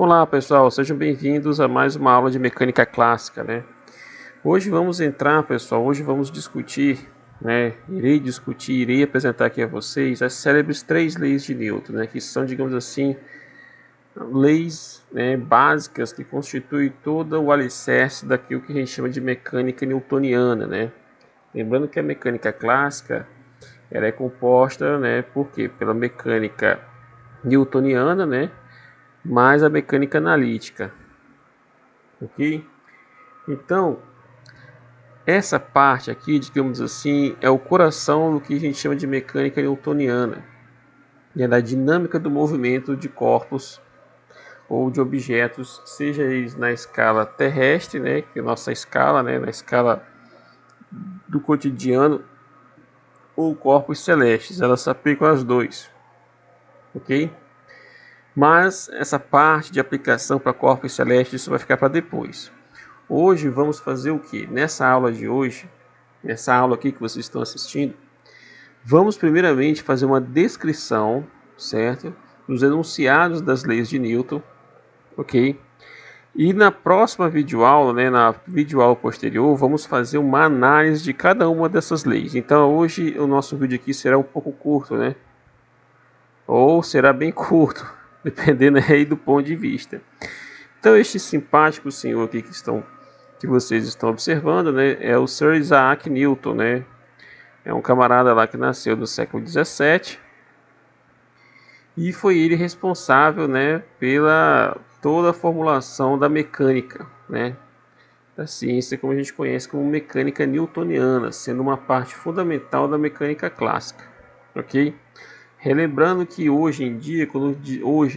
Olá pessoal, sejam bem-vindos a mais uma aula de mecânica clássica, né? Hoje vamos entrar, pessoal, hoje vamos discutir, né? Irei apresentar aqui a vocês as célebres três leis de Newton, né? Que são, digamos assim, leis, né, básicas que constituem todo o alicerce daquilo que a gente chama de mecânica newtoniana, né? Lembrando que a mecânica clássica, ela é composta, né? Por quê? Pela mecânica newtoniana, né? Mais a mecânica analítica, ok? Então, essa parte aqui, digamos assim, é o coração do que a gente chama de mecânica newtoniana, e é da dinâmica do movimento de corpos ou de objetos, seja eles na escala terrestre, né, que é a nossa escala, né, na escala do cotidiano, ou corpos celestes, elas se aplicam às dois, ok? Mas essa parte de aplicação para corpos celestes, isso vai ficar para depois. Hoje vamos fazer o que? Nessa aula de hoje, nessa aula aqui que vocês estão assistindo, vamos primeiramente fazer uma descrição, certo? Dos enunciados das leis de Newton, ok? E na próxima videoaula, né, na videoaula posterior, vamos fazer uma análise de cada uma dessas leis. Então hoje o nosso vídeo aqui será um pouco curto, né? Ou será bem curto, dependendo aí do ponto de vista. Então este simpático senhor aqui que vocês estão observando, né, é o Sir Isaac Newton, né? É um camarada lá que nasceu no século XVII e foi ele responsável, né, pela toda a formulação da mecânica, né, da ciência como a gente conhece como mecânica newtoniana, sendo uma parte fundamental da mecânica clássica, ok? Relembrando que hoje em dia,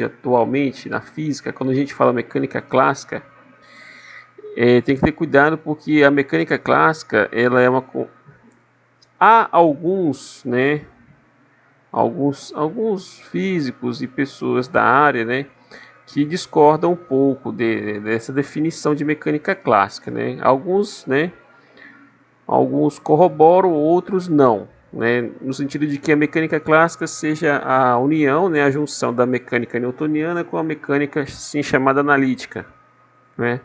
atualmente na física, quando a gente fala mecânica clássica, tem que ter cuidado porque a mecânica clássica ela é uma há alguns, né, alguns físicos e pessoas da área, né, que discordam um pouco dessa definição de mecânica clássica, né? Alguns corroboram, outros não, né? No sentido de que a mecânica clássica seja a união, né, a junção da mecânica newtoniana com a mecânica assim chamada analítica, né?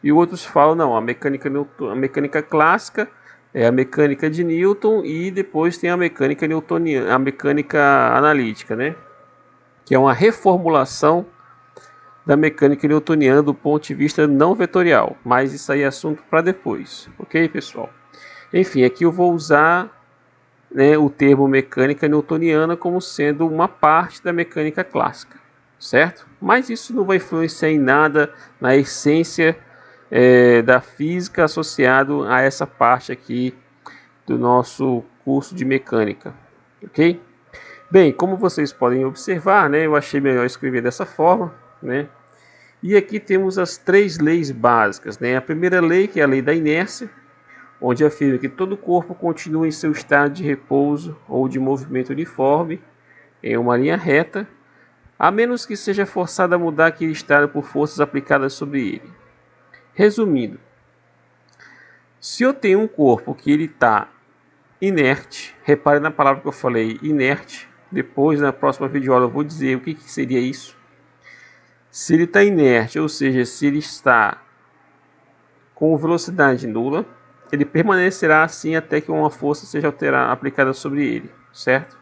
E outros falam não, a mecânica clássica é a mecânica de Newton e depois tem a mecânica newtoniana, a mecânica analítica, né? Que é uma reformulação da mecânica newtoniana do ponto de vista não vetorial, mas isso aí é assunto para depois, ok, pessoal? Enfim, aqui eu vou usar, né, o termo mecânica newtoniana como sendo uma parte da mecânica clássica, certo? Mas isso não vai influenciar em nada na essência da física associado a essa parte aqui do nosso curso de mecânica, ok? Bem, como vocês podem observar, né, eu achei melhor escrever dessa forma, né? E aqui temos as três leis básicas, né? A primeira lei, que é a lei da inércia, onde afirma que todo corpo continua em seu estado de repouso ou de movimento uniforme, em uma linha reta, a menos que seja forçado a mudar aquele estado por forças aplicadas sobre ele. Resumindo, se eu tenho um corpo que ele está inerte, repare na palavra que eu falei, inerte, depois na próxima videoaula eu vou dizer o que seria isso. Se ele está inerte, ou seja, se ele está com velocidade nula, ele permanecerá assim até que uma força seja aplicada sobre ele, certo?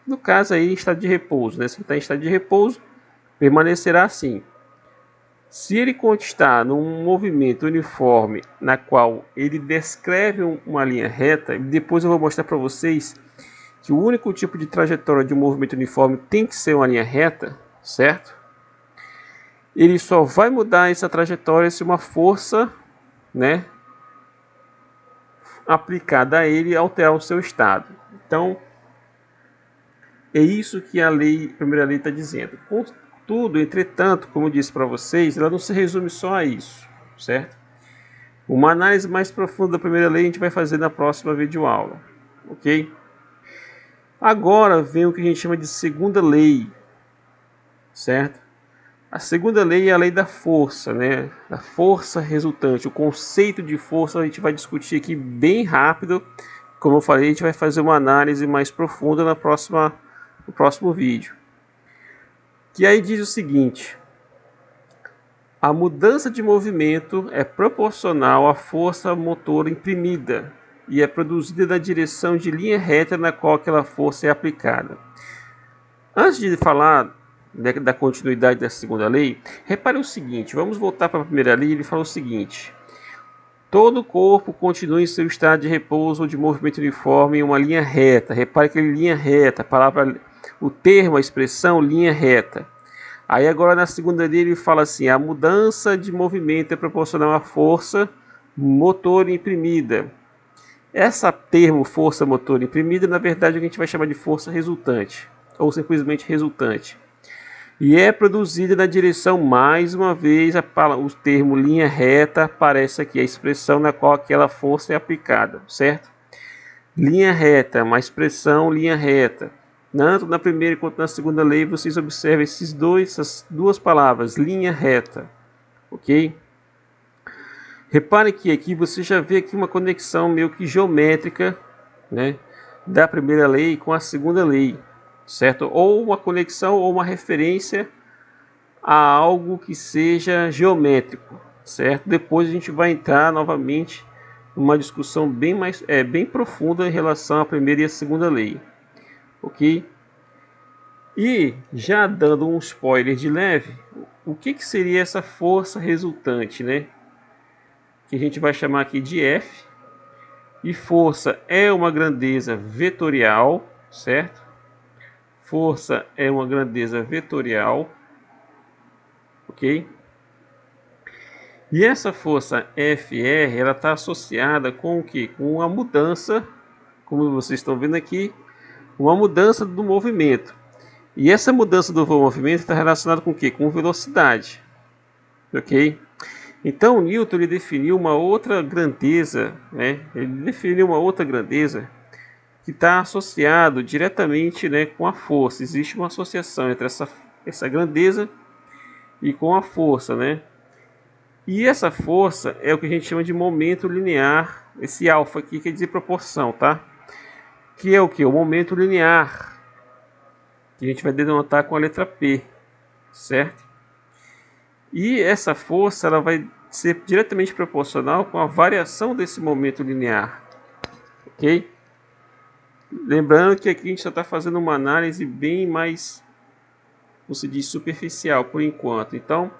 No caso aí, em estado de repouso, né? Se ele está em estado de repouso, permanecerá assim. Se ele constar num movimento uniforme, na qual ele descreve uma linha reta, depois eu vou mostrar para vocês que o único tipo de trajetória de um movimento uniforme tem que ser uma linha reta, certo? Ele só vai mudar essa trajetória se uma força, né, aplicada a ele alterar o seu estado. Então, é isso que a primeira lei está dizendo. Contudo, entretanto, como eu disse para vocês, ela não se resume só a isso, certo? Uma análise mais profunda da primeira lei a gente vai fazer na próxima videoaula, ok? Agora vem o que a gente chama de segunda lei, certo? A segunda lei é a lei da força, né? A força resultante. O conceito de força a gente vai discutir aqui bem rápido. Como eu falei, a gente vai fazer uma análise mais profunda no próximo vídeo. Que aí diz o seguinte: A mudança de movimento é proporcional à força motora imprimida e é produzida na direção de linha reta na qual aquela força é aplicada. Antes de falar da continuidade da segunda lei, repare o seguinte, vamos voltar para a primeira lei. Ele fala o seguinte: todo o corpo continua em seu estado de repouso ou de movimento uniforme em uma linha reta. Repare que ele linha reta, a palavra, o termo, a expressão linha reta. Aí agora na segunda lei ele fala assim: a mudança de movimento é proporcional à força motor imprimida. Essa termo força motor imprimida, na verdade, a gente vai chamar de força resultante, ou simplesmente resultante. E é produzida na direção, mais uma vez, o termo linha reta aparece aqui, a expressão na qual aquela força é aplicada, certo? Linha reta, uma expressão linha reta. Tanto na primeira quanto na segunda lei, vocês observam essas duas palavras, linha reta, ok? Repare que aqui você já vê aqui uma conexão meio que geométrica, né, da primeira lei com a segunda lei, certo? Ou uma conexão ou uma referência a algo que seja geométrico, certo? Depois a gente vai entrar novamente numa discussão bem profunda em relação à primeira e à segunda lei, ok? E já dando um spoiler de leve, o que seria essa força resultante, né? Que a gente vai chamar aqui de F. E força é uma grandeza vetorial, certo? Força é uma grandeza vetorial, ok? E essa força FR, ela está associada com o que? Com a mudança, como vocês estão vendo aqui, uma mudança do movimento. E essa mudança do movimento está relacionada com o que? Com velocidade, ok? Então Newton ele definiu uma outra grandeza, né? Ele definiu uma outra grandeza que está associado diretamente, né, com a força. Existe uma associação entre essa grandeza e com a força, né? E essa força é o que a gente chama de momento linear. Esse alfa aqui quer dizer proporção, tá? Que é o que? O momento linear, que a gente vai denotar com a letra P, certo? E essa força ela vai ser diretamente proporcional com a variação desse momento linear, ok? Lembrando que aqui a gente só está fazendo uma análise bem mais, como se diz, superficial por enquanto. Então,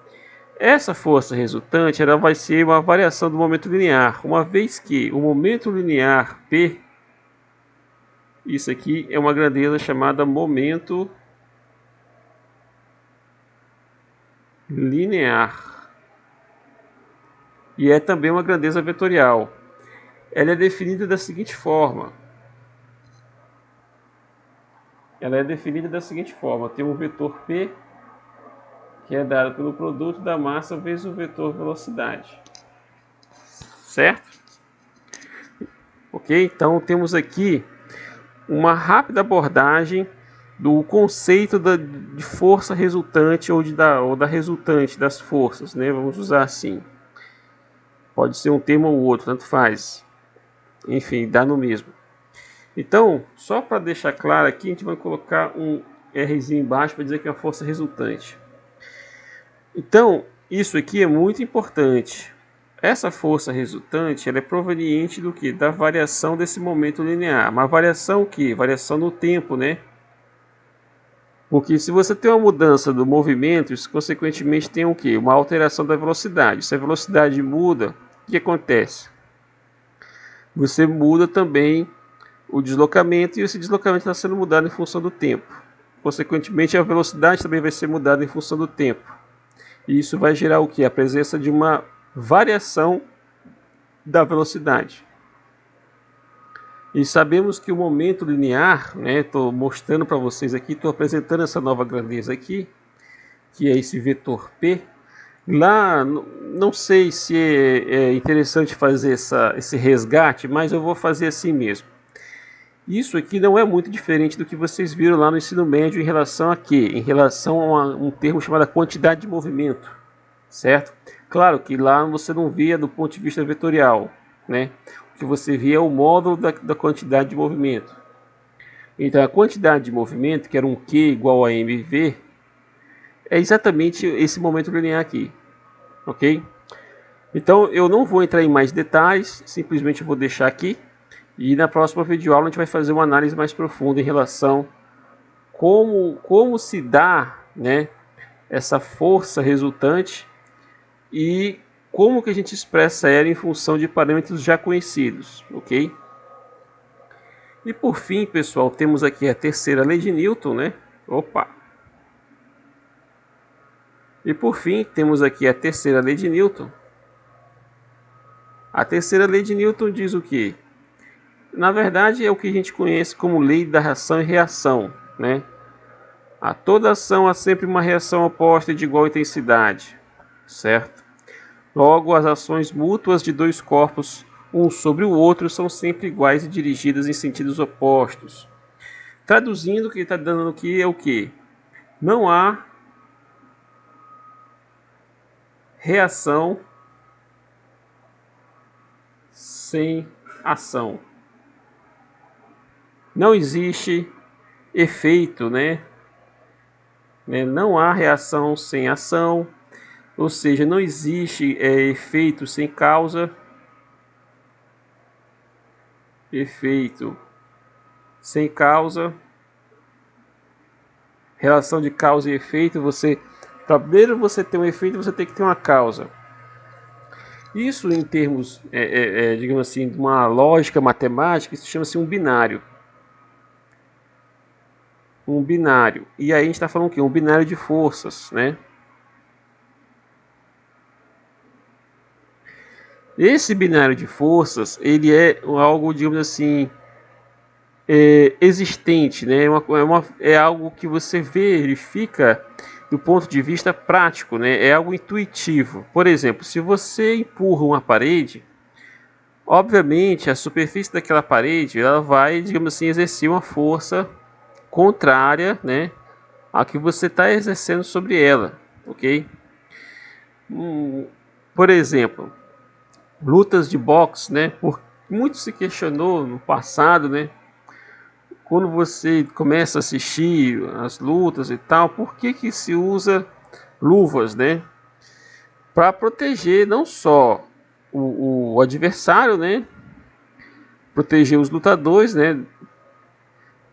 essa força resultante ela vai ser uma variação do momento linear, uma vez que o momento linear P, isso aqui é uma grandeza chamada momento linear. E é também uma grandeza vetorial. Ela é definida da seguinte forma. Tem um vetor P, que é dado pelo produto da massa vezes o vetor velocidade. Certo? Ok? Então temos aqui uma rápida abordagem do conceito de força resultante ou da resultante das forças, né? Vamos usar assim. Pode ser um termo ou outro, tanto faz. Enfim, dá no mesmo. Então, só para deixar claro aqui, a gente vai colocar um Rzinho embaixo para dizer que é a força resultante. Então, isso aqui é muito importante. Essa força resultante ela é proveniente do que? Da variação desse momento linear. Uma variação o que? Variação no tempo, né? Porque se você tem uma mudança do movimento, isso consequentemente tem o que? Uma alteração da velocidade. Se a velocidade muda, o que acontece? Você muda também o deslocamento, e esse deslocamento está sendo mudado em função do tempo. Consequentemente, a velocidade também vai ser mudada em função do tempo. E isso vai gerar o que? A presença de uma variação da velocidade. E sabemos que o momento linear, né, estou mostrando para vocês aqui, estou apresentando essa nova grandeza aqui, que é esse vetor P. Lá, não sei se é interessante fazer esse resgate, mas eu vou fazer assim mesmo. Isso aqui não é muito diferente do que vocês viram lá no ensino médio em relação a quê? Em relação a um termo chamado quantidade de movimento, certo? Claro que lá você não via do ponto de vista vetorial, né? O que você via é o módulo da quantidade de movimento. Então a quantidade de movimento, que era um Q igual a mv, é exatamente esse momento linear aqui. ok? Então eu não vou entrar em mais detalhes, simplesmente vou deixar aqui. E na próxima videoaula a gente vai fazer uma análise mais profunda em relação como se dá, né, essa força resultante e como que a gente expressa ela em função de parâmetros já conhecidos, ok? E por fim, pessoal, temos aqui a terceira lei de Newton, né? Opa! E por fim, temos aqui a terceira lei de Newton. A terceira lei de Newton diz o quê? Na verdade, é o que a gente conhece como lei da ação e reação, né? A toda ação há sempre uma reação oposta de igual intensidade, certo? Logo, as ações mútuas de dois corpos, um sobre o outro, são sempre iguais e dirigidas em sentidos opostos. Traduzindo, o que ele está dando aqui é o que? Não há reação sem ação. Não existe efeito, né? Não há reação sem ação, ou seja, não existe efeito sem causa. Efeito sem causa. Relação de causa e efeito, primeiro você ter um efeito, você tem que ter uma causa. Isso em termos, digamos assim, de uma lógica matemática, isso chama-se um binário. Um binário. E aí a gente está falando o quê? Um binário de forças, né? Esse binário de forças, ele é algo, digamos assim, existente, né? É algo que você verifica do ponto de vista prático, né? É algo intuitivo. Por exemplo, se você empurra uma parede, obviamente a superfície daquela parede ela vai, digamos assim, exercer uma força contrária, né, a que você está exercendo sobre ela, ok? Por exemplo, lutas de boxe, né? Muito se questionou no passado, né? Quando você começa a assistir as lutas e tal, por que se usa luvas, né? Para proteger não só o adversário, né? Proteger os lutadores, né?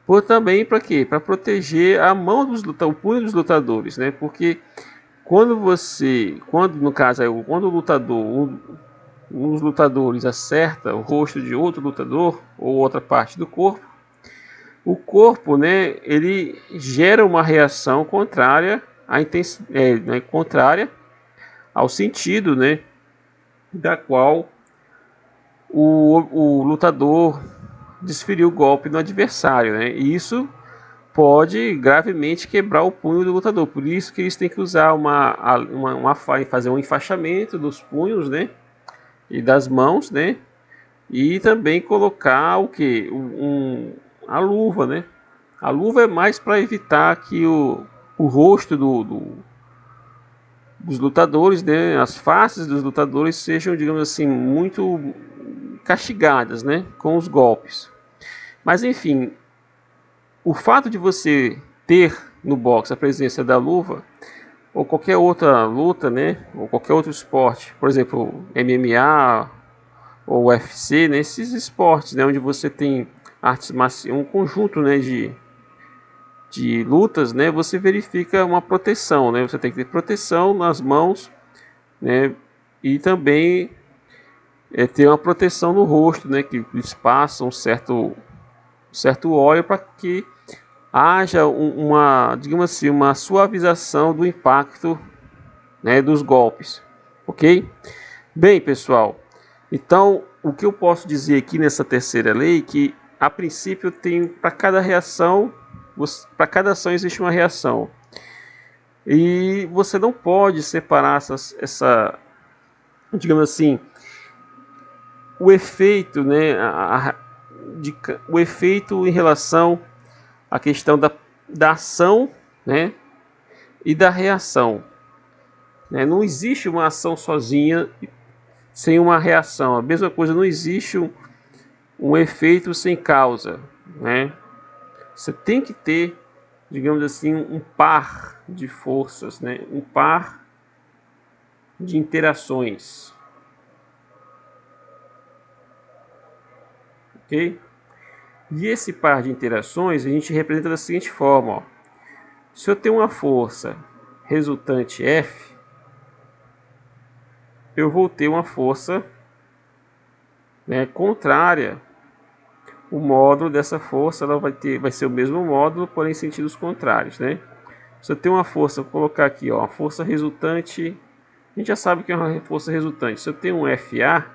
Por também para quê? Para proteger a mão dos lutadores, o punho dos lutadores, né? Porque quando no caso quando o lutador, um dos lutadores acerta o rosto de outro lutador ou outra parte do corpo, o corpo, né, ele gera uma reação contrária né, contrária ao sentido, né, da qual o lutador desferiu o golpe no adversário, né? E isso pode gravemente quebrar o punho do lutador. Por isso que eles têm que usar fazer um enfaixamento dos punhos, né, e das mãos, né, e também colocar o que a luva, né? A luva é mais para evitar que o rosto dos lutadores, né, as faces dos lutadores sejam, digamos assim, muito castigadas, né, com os golpes. Mas enfim, o fato de você ter no boxe a presença da luva ou qualquer outra luta, né, ou qualquer outro esporte, por exemplo, MMA ou UFC, né, esses esportes, né, onde você tem artes marciais, um conjunto, né, de lutas, né, você verifica uma proteção, né, você tem que ter proteção nas mãos, né, e também ter uma proteção no rosto, né, que eles passam certo óleo para que haja digamos assim, uma suavização do impacto, né, dos golpes, ok? Bem, pessoal, então o que eu posso dizer aqui nessa terceira lei que a princípio tem para cada reação, para cada ação existe uma reação e você não pode separar digamos assim, o efeito, né, o efeito em relação à questão da ação, né, e da reação, né? Não existe uma ação sozinha sem uma reação. A mesma coisa, não existe um efeito sem causa, né? Você tem que ter, digamos assim, um par de forças, né? Um par de interações. Ok? E esse par de interações a gente representa da seguinte forma, ó. Se eu tenho uma força resultante F, eu vou ter uma força, né, contrária. O módulo dessa força ela vai ser o mesmo módulo, porém em sentidos contrários, né? Se eu tenho uma força, vou colocar aqui, ó, a força resultante, a gente já sabe que é uma força resultante. Se eu tenho um FA,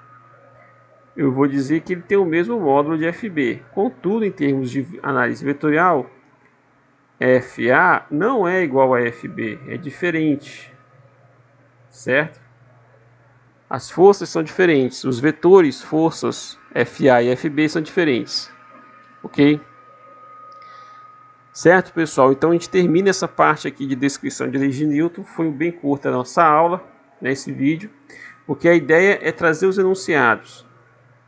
eu vou dizer que ele tem o mesmo módulo de FB. Contudo, em termos de análise vetorial, FA não é igual a FB, é diferente, certo? As forças são diferentes, os vetores, forças FA e FB são diferentes, ok? Certo, pessoal? Então a gente termina essa parte aqui de descrição de leis de Newton. Foi bem curta a nossa aula, nesse vídeo, porque a ideia é trazer os enunciados.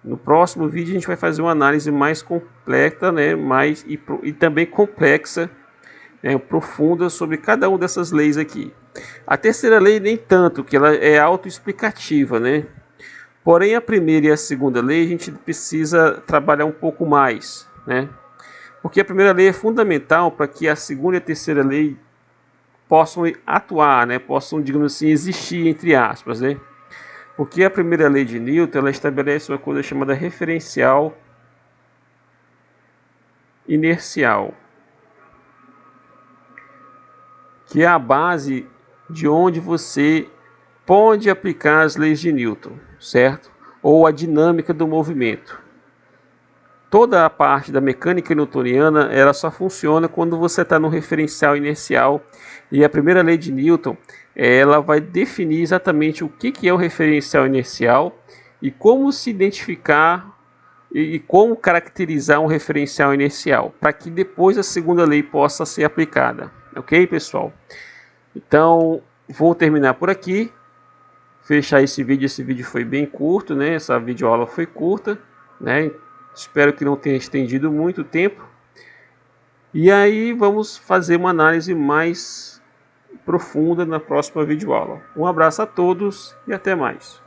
No próximo vídeo a gente vai fazer uma análise mais completa, né, e também complexa, né, profunda sobre cada uma dessas leis aqui. A terceira lei nem tanto, que ela é autoexplicativa, né? Porém a primeira e a segunda lei a gente precisa trabalhar um pouco mais, né? Porque a primeira lei é fundamental para que a segunda e a terceira lei possam atuar, né? Possam, digamos assim, existir, entre aspas, né? Porque a primeira lei de Newton ela estabelece uma coisa chamada referencial inercial, que é a base de onde você pode aplicar as leis de Newton, certo? Ou a dinâmica do movimento. Toda a parte da mecânica newtoniana ela só funciona quando você está no referencial inercial, e a primeira lei de Newton ela vai definir exatamente o que é o referencial inercial e como se identificar e como caracterizar um referencial inercial, para que depois a segunda lei possa ser aplicada. Ok, pessoal? Então vou terminar por aqui, fechar esse vídeo. Esse vídeo foi bem curto, né? Essa videoaula foi curta, né? Espero que não tenha estendido muito tempo. E aí vamos fazer uma análise mais profunda na próxima videoaula. Um abraço a todos e até mais.